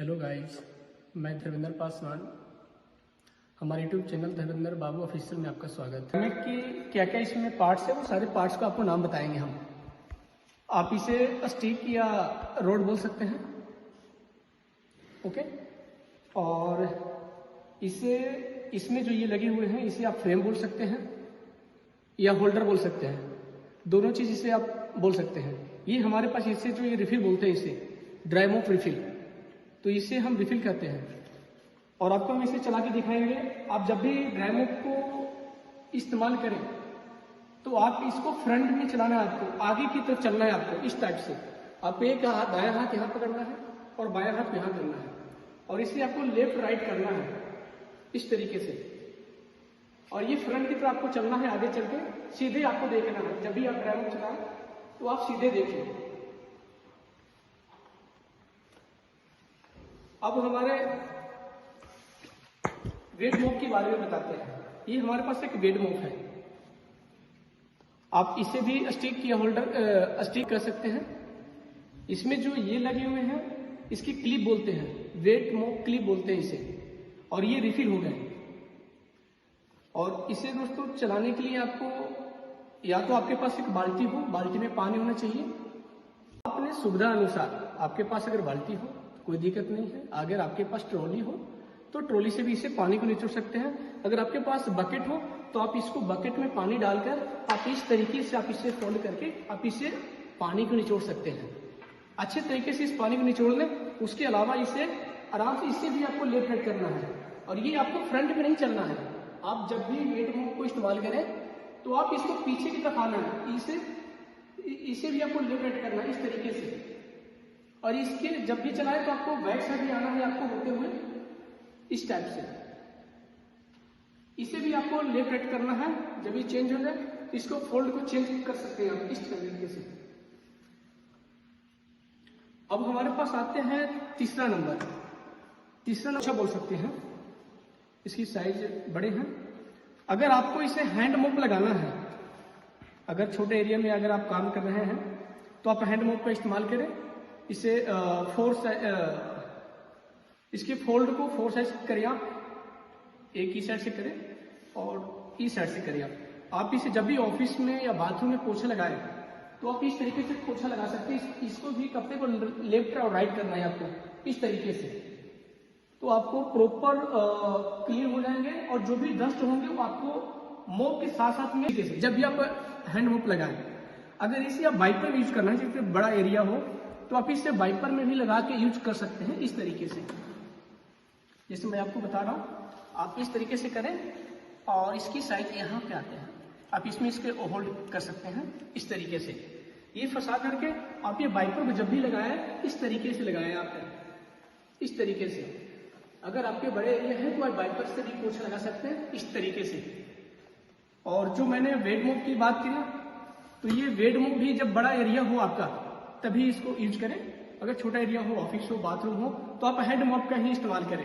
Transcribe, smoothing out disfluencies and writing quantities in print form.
Hello guys, मैं धर्मेंद्र पासवान। हमारे YouTube channel Dharmendra बाबू official में आपका स्वागत है। कि क्या क्या इसमें पार्ट्स है, वो सारे पार्ट्स को आपको नाम बताएंगे हम। आप इसे स्टिक या रोड बोल सकते हैं, ओके। और इसे इसमें जो ये लगे हुए हैं इसे आप फ्रेम बोल सकते हैं या होल्डर बोल सकते हैं, दोनों चीज़ इसे आप बोल सकते हैं। ये हमारे पास इसे जो ये रिफिल बोलते हैं, इसे ड्राई मूव रिफिल, तो इसे हम रिफिल कहते हैं। और आपको हम इसे चला के दिखाएंगे। आप जब भी ड्राई मूव को इस्तेमाल करें तो आप इसको फ्रंट में चलाना है, आपको आगे की तरफ चलना है। आपको इस टाइप से आप एक हाथ दायां हाथ यहाँ पकड़ना है और बायां हाथ यहाँ करना है, और इसे आपको लेफ्ट राइट करना है इस तरीके से। और ये फ्रंट की तरफ आपको चलना है, आगे चल के सीधे आपको देखना है। जब भी आप ड्राई मूव चलाएं तो आप सीधे देखें। अब हमारे वेट मूव के बारे में बताते हैं। ये हमारे पास एक वेट मूव है। आप इसे भी स्टिक या होल्डर स्टिक कर सकते हैं। इसमें जो ये लगे हुए हैं इसकी क्लिप बोलते हैं, वेट मूव क्लिप बोलते हैं इसे। और ये रिफिल हो गए। और इसे दोस्तों चलाने के लिए आपको या तो आपके पास एक बाल्टी हो, बाल्टी में पानी होना चाहिए। अपने सुविधा अनुसार आपके पास अगर बाल्टी हो कोई दिक्कत नहीं है। अगर आपके पास ट्रॉली हो तो ट्रॉली से भी इसे पानी को निचोड़ सकते हैं। अगर आपके पास बकेट हो तो आप इसको बकेट में पानी डालकर आप इस तरीके से आप इसे फोल्ड करके आप इसे पानी को निचोड़ सकते हैं। अच्छे तरीके से इस पानी को निचोड़ लें। उसके अलावा इसे आराम से इसे भी आपको लेफ्ट राइट करना है। और ये आपको फ्रंट में नहीं चलना है। आप जब भी वेट मूव को इस्तेमाल करें तो आप इसको पीछे की तरफ आना है। इसे भी आपको लेफ्ट राइट करना है इस तरीके से। और इसके जब भी चलाए तो आपको बैक साइड भी आना है, आपको होते हुए इस टाइप से। इसे भी आपको लेफ्ट राइट करना है। जब ये चेंज हो जाए इसको फोल्ड को चेंज कर सकते हैं आप इस तरीके से। अब हमारे पास आते हैं तीसरा नंबर। तीसरा नंबर बोल सकते हैं, इसकी साइज बड़े हैं। अगर आपको इसे हैंड मोप लगाना है, अगर छोटे एरिया में अगर आप काम कर रहे हैं तो आप हैंड मोप का इस्तेमाल करें। इसे इसके फोल्ड को 4 साइज करें आप, एक ही साइड से करें और इस साइड से करें आप इसे जब भी ऑफिस में या बाथरूम में पोछा लगाए तो आप इस तरीके से पोछा लगा सकते हैं। इसको भी कपड़े को लेफ्ट और राइट करना है आपको इस तरीके से। तो आपको प्रॉपर क्लीन हो जाएंगे और जो भी डस्ट होंगे वो आपको मोप के साथ साथ में जब भी आप हैंड मोप लगाएं। अगर इसे आप वाइपर यूज करना है, जैसे बड़ा एरिया हो तो आप इसे वाइपर में भी लगा के यूज कर सकते हैं इस तरीके से। जैसे मैं आपको बता रहा हूँ, आप इस तरीके से करें और इसकी साइड यहाँ पे आते हैं। आप इसमें इसके होल्ड कर सकते हैं इस तरीके से। ये फंसा करके आप ये वाइपर को जब भी लगाएं इस तरीके से लगाएं आप इस तरीके से। अगर आपके बड़े एरिया है तो आप वाइपर से भी पोछा लगा सकते हैं इस तरीके से। और जो मैंने वेट मूव की बात की ना, तो ये वेट मूव भी जब बड़ा एरिया हो आपका तभी इसको यूज करें। अगर छोटा एरिया हो, ऑफिस हो, बाथरूम हो, तो आप हैंड मॉप का ही इस्तेमाल करें।